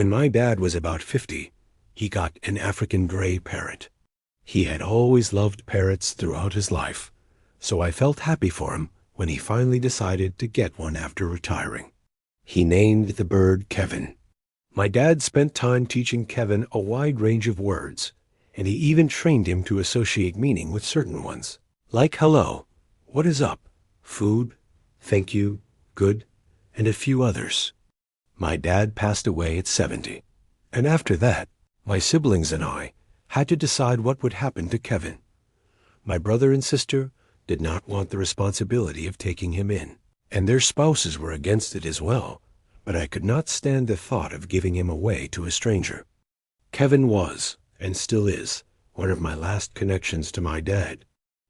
When my dad was about 50, he got an African gray parrot. He had always loved parrots throughout his life, so I felt happy for him when he finally decided to get one after retiring. He named the bird Kevin. My dad spent time teaching Kevin a wide range of words, and he even trained him to associate meaning with certain ones, like hello, what is up, food, thank you, good, and a few others. My dad passed away at 70, and after that, my siblings and I had to decide what would happen to Kevin. My brother and sister did not want the responsibility of taking him in, and their spouses were against it as well, but I could not stand the thought of giving him away to a stranger. Kevin was, and still is, one of my last connections to my dad.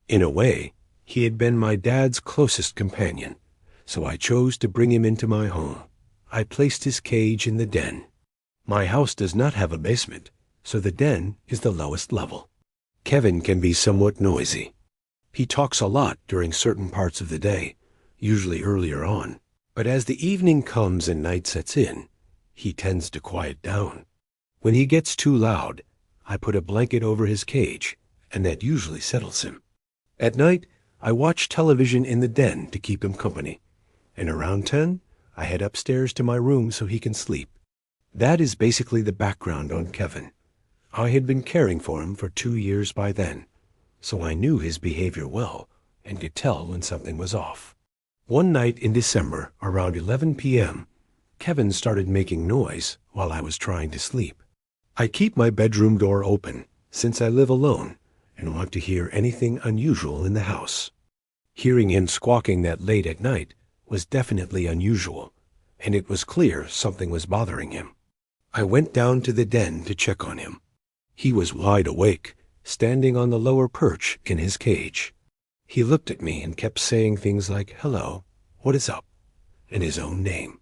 In a way, he had been my dad's closest companion, so I chose to bring him into my home. I placed his cage in the den. My house does not have a basement, so the den is the lowest level. Kevin can be somewhat noisy. He talks a lot during certain parts of the day, usually earlier on, but as the evening comes and night sets in, he tends to quiet down. When he gets too loud, I put a blanket over his cage, and that usually settles him. At night, I watch television in the den to keep him company, and around 10, I head upstairs to my room so he can sleep. That is basically the background on Kevin. I had been caring for him for 2 years by then, so I knew his behavior well and could tell when something was off. One night in December, around 11 p.m., Kevin started making noise while I was trying to sleep. I keep my bedroom door open since I live alone and want to hear anything unusual in the house. Hearing him squawking that late at night was definitely unusual, and it was clear something was bothering him. I went down to the den to check on him. He was wide awake, standing on the lower perch in his cage. He looked at me and kept saying things like, hello, what is up, and his own name.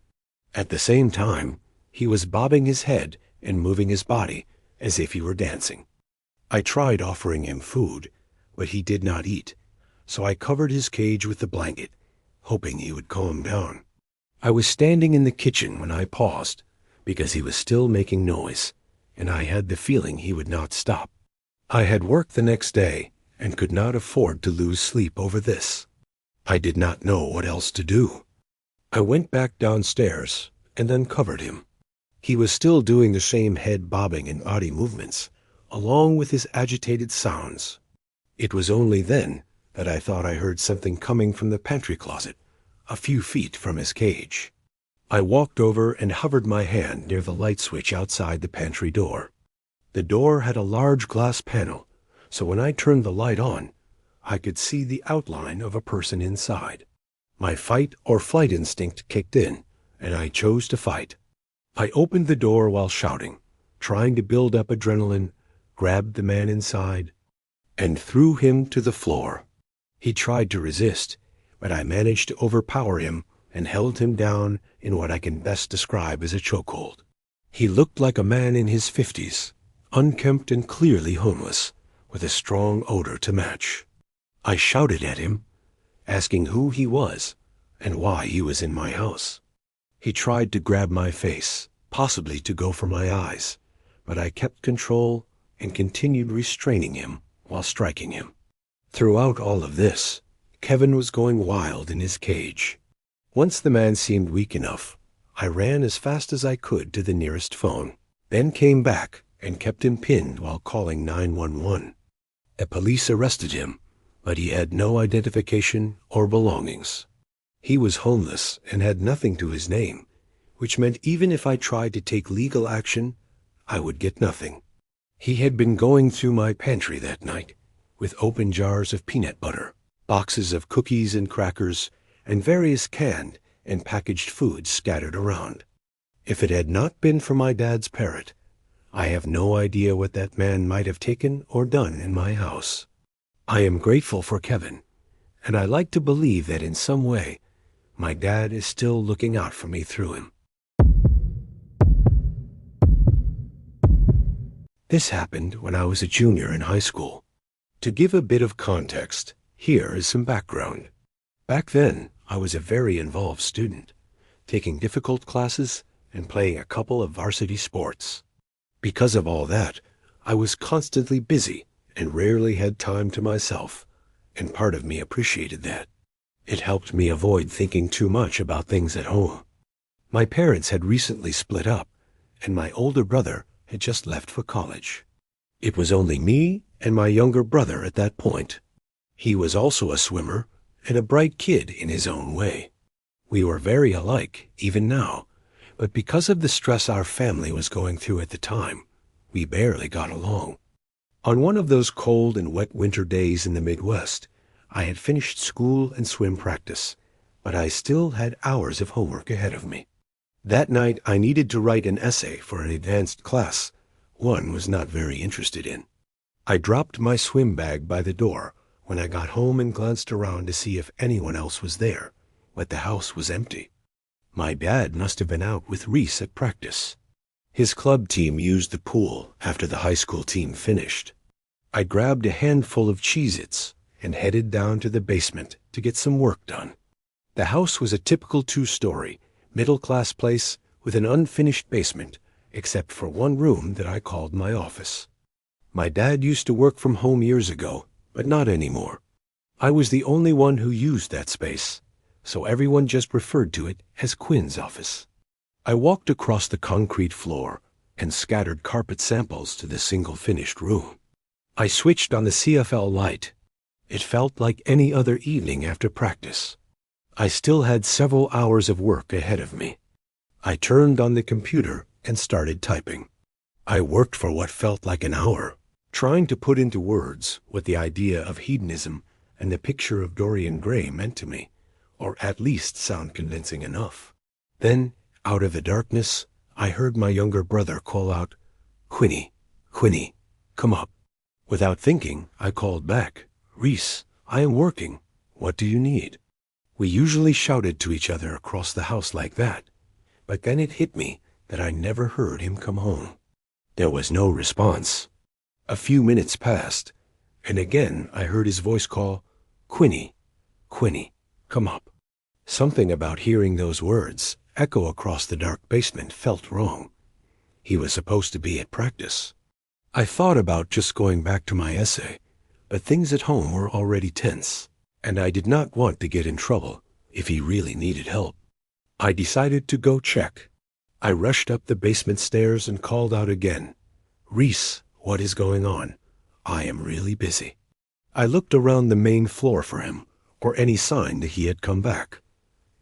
At the same time, he was bobbing his head and moving his body as if he were dancing. I tried offering him food, but he did not eat, so I covered his cage with the blanket, hoping he would calm down. I was standing in the kitchen when I paused, because he was still making noise, and I had the feeling he would not stop. I had work the next day and could not afford to lose sleep over this. I did not know what else to do. I went back downstairs and uncovered him. He was still doing the same head bobbing and body movements, along with his agitated sounds. It was only then that I thought I heard something coming from the pantry closet, a few feet from his cage. I walked over and hovered my hand near the light switch outside the pantry door. The door had a large glass panel, so when I turned the light on, I could see the outline of a person inside. My fight or flight instinct kicked in, and I chose to fight. I opened the door while shouting, trying to build up adrenaline, grabbed the man inside, and threw him to the floor. He tried to resist, but I managed to overpower him and held him down in what I can best describe as a chokehold. He looked like a man in his 50s, unkempt and clearly homeless, with a strong odor to match. I shouted at him, asking who he was and why he was in my house. He tried to grab my face, possibly to go for my eyes, but I kept control and continued restraining him while striking him. Throughout all of this, Kevin was going wild in his cage. Once the man seemed weak enough, I ran as fast as I could to the nearest phone, then came back and kept him pinned while calling 911. A police arrested him, but he had no identification or belongings. He was homeless and had nothing to his name, which meant even if I tried to take legal action, I would get nothing. He had been going through my pantry that night with open jars of peanut butter, boxes of cookies and crackers, and various canned and packaged foods scattered around. If it had not been for my dad's parrot, I have no idea what that man might have taken or done in my house. I am grateful for Kevin, and I like to believe that in some way, my dad is still looking out for me through him. This happened when I was a junior in high school. To give a bit of context, here is some background. Back then, I was a very involved student, taking difficult classes and playing a couple of varsity sports. Because of all that, I was constantly busy and rarely had time to myself, and part of me appreciated that. It helped me avoid thinking too much about things at home. My parents had recently split up, and my older brother had just left for college. It was only me and my younger brother at that point. He was also a swimmer and a bright kid in his own way. We were very alike, even now, but because of the stress our family was going through at the time, we barely got along. On one of those cold and wet winter days in the Midwest, I had finished school and swim practice, but I still had hours of homework ahead of me. That night I needed to write an essay for an advanced class one was not very interested in. I dropped my swim bag by the door when I got home and glanced around to see if anyone else was there, but the house was empty. My dad must have been out with Reese at practice. His club team used the pool after the high school team finished. I grabbed a handful of Cheez-Its and headed down to the basement to get some work done. The house was a typical two-story, middle-class place with an unfinished basement, except for one room that I called my office. My dad used to work from home years ago, but not anymore. I was the only one who used that space, so everyone just referred to it as Quinn's office. I walked across the concrete floor and scattered carpet samples to the single finished room. I switched on the CFL light. It felt like any other evening after practice. I still had several hours of work ahead of me. I turned on the computer and started typing. I worked for what felt like an hour, trying to put into words what the idea of hedonism and the picture of Dorian Gray meant to me, or at least sound convincing enough. Then, out of the darkness, I heard my younger brother call out, "Quinny, Quinny, come up." Without thinking, I called back, "Reese, I am working. What do you need?" We usually shouted to each other across the house like that, but then it hit me that I never heard him come home. There was no response. A few minutes passed, and again I heard his voice call, "Quinny, Quinny, come up." Something about hearing those words echo across the dark basement felt wrong. He was supposed to be at practice. I thought about just going back to my essay, but things at home were already tense, and I did not want to get in trouble if he really needed help. I decided to go check. I rushed up the basement stairs and called out again, "Reese, what is going on? I am really busy." I looked around the main floor for him, or any sign that he had come back.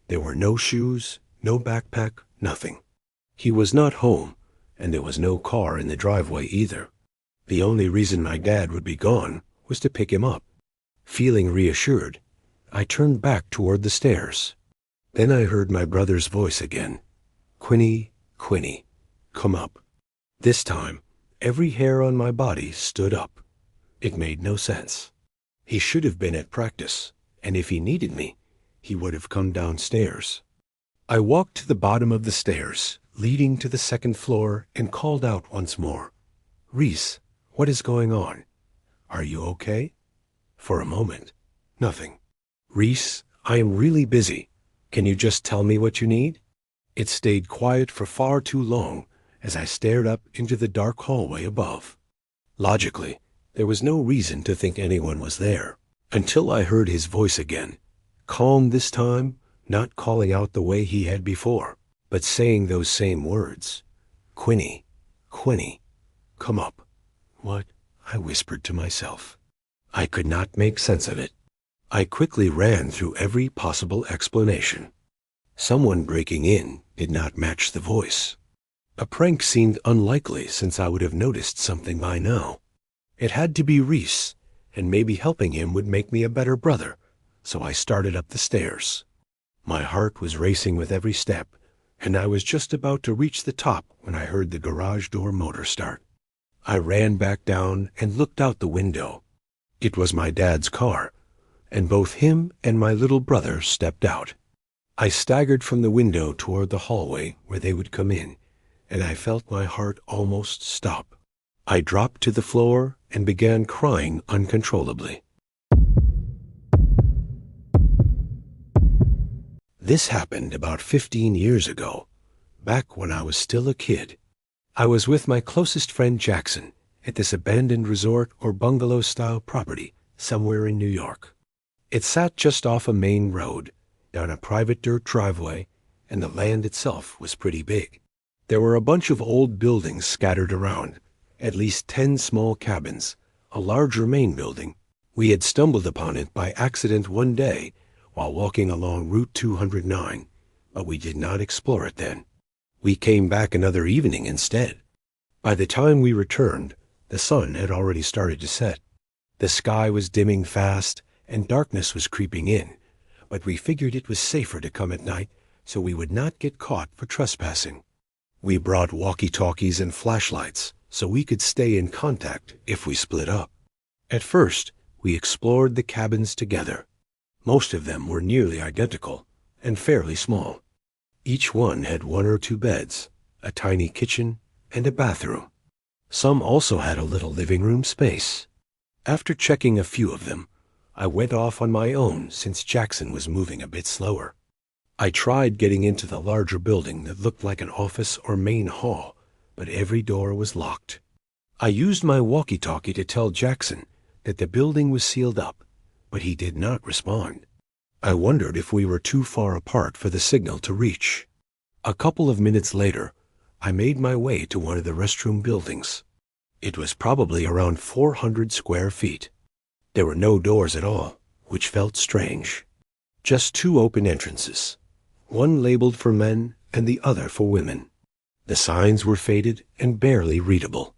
There were no shoes, no backpack, nothing. He was not home, and there was no car in the driveway either. The only reason my dad would be gone was to pick him up. Feeling reassured, I turned back toward the stairs. Then I heard my brother's voice again. "Quinny, Quinny, come up." This time, every hair on my body stood up. It made no sense. He should have been at practice, and if he needed me, he would have come downstairs. I walked to the bottom of the stairs, leading to the second floor, and called out once more, "Reese, what is going on? Are you okay?" For a moment, nothing. "Reese, I am really busy. Can you just tell me what you need?" It stayed quiet for far too long as I stared up into the dark hallway above. Logically, there was no reason to think anyone was there, until I heard his voice again, calm this time, not calling out the way he had before, but saying those same words. "Quinny, Quinny, come up." "What?" I whispered to myself. I could not make sense of it. I quickly ran through every possible explanation. Someone breaking in did not match the voice. A prank seemed unlikely since I would have noticed something by now. It had to be Reese, and maybe helping him would make me a better brother, so I started up the stairs. My heart was racing with every step, and I was just about to reach the top when I heard the garage door motor start. I ran back down and looked out the window. It was my dad's car, and both him and my little brother stepped out. I staggered from the window toward the hallway where they would come in, and I felt my heart almost stop. I dropped to the floor and began crying uncontrollably. This happened about 15 years ago. back when I was still a kid. I was with my closest friend Jackson at this abandoned resort or bungalow-style property somewhere in New York. It sat just off a main road, down a private dirt driveway, and the land itself was pretty big. There were a bunch of old buildings scattered around, at least 10 small cabins, a larger main building. We had stumbled upon it by accident one day while walking along Route 209, but we did not explore it then. We came back another evening instead. By the time we returned, the sun had already started to set. The sky was dimming fast, and darkness was creeping in, but we figured it was safer to come at night so we would not get caught for trespassing. We brought walkie-talkies and flashlights so we could stay in contact if we split up. At first, we explored the cabins together. Most of them were nearly identical and fairly small. Each one had 1 or 2 beds, a tiny kitchen, and a bathroom. Some also had a little living room space. After checking a few of them, I went off on my own since Jackson was moving a bit slower. I tried getting into the larger building that looked like an office or main hall, but every door was locked. I used my walkie-talkie to tell Jackson that the building was sealed up, but he did not respond. I wondered if we were too far apart for the signal to reach. A couple of minutes later, I made my way to one of the restroom buildings. It was probably around 400 square feet. There were no doors at all, which felt strange. Just 2 open entrances, one labeled for men and the other for women. The signs were faded and barely readable.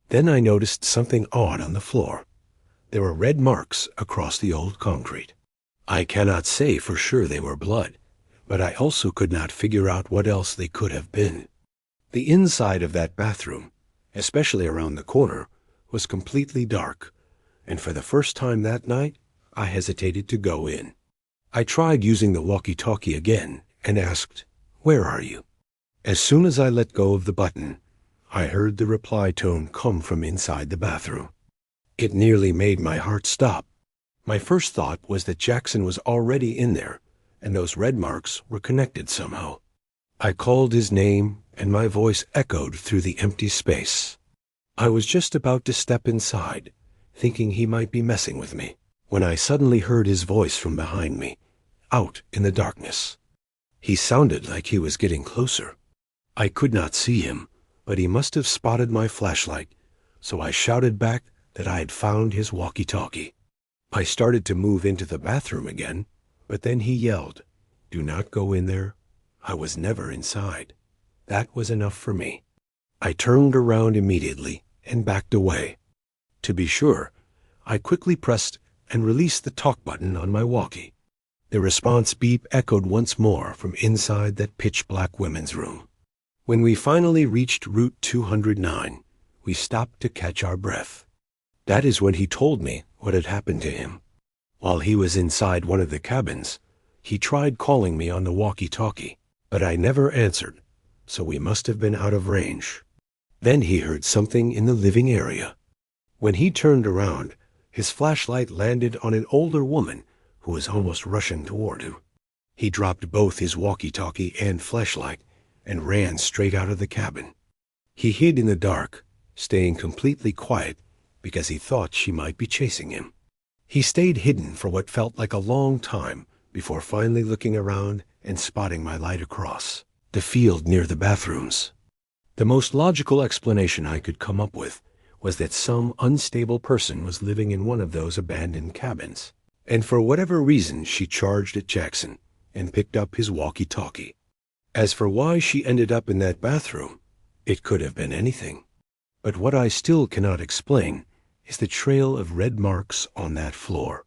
Then I noticed something odd on the floor. There were red marks across the old concrete. I cannot say for sure they were blood, but I also could not figure out what else they could have been. The inside of that bathroom, especially around the corner, was completely dark, and for the first time that night, I hesitated to go in. I tried using the walkie-talkie again and asked, "Where are you?" As soon as I let go of the button, I heard the reply tone come from inside the bathroom. It nearly made my heart stop. My first thought was that Jackson was already in there, and those red marks were connected somehow. I called his name, and my voice echoed through the empty space. I was just about to step inside, thinking he might be messing with me, when I suddenly heard his voice from behind me, out in the darkness. He sounded like he was getting closer. I could not see him, but he must have spotted my flashlight, so I shouted back that I had found his walkie-talkie. I started to move into the bathroom again, but then he yelled, "Do not go in there." I was never inside. That was enough for me. I turned around immediately and backed away. To be sure, I quickly pressed and released the talk button on my walkie. The response beep echoed once more from inside that pitch-black women's room. When we finally reached Route 209, we stopped to catch our breath. That is when he told me what had happened to him. While he was inside one of the cabins, he tried calling me on the walkie-talkie, but I never answered, so we must have been out of range. Then he heard something in the living area. When he turned around, his flashlight landed on an older woman who was almost rushing toward him. He dropped both his walkie-talkie and flashlight and ran straight out of the cabin. He hid in the dark, staying completely quiet because he thought she might be chasing him. He stayed hidden for what felt like a long time before finally looking around and spotting my light across the field near the bathrooms. The most logical explanation I could come up with was that some unstable person was living in one of those abandoned cabins, and for whatever reason she charged at Jackson and picked up his walkie-talkie. As for why she ended up in that bathroom, it could have been anything. But what I still cannot explain is the trail of red marks on that floor.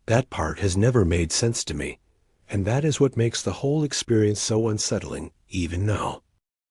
That part has never made sense to me, and that is what makes the whole experience so unsettling even now.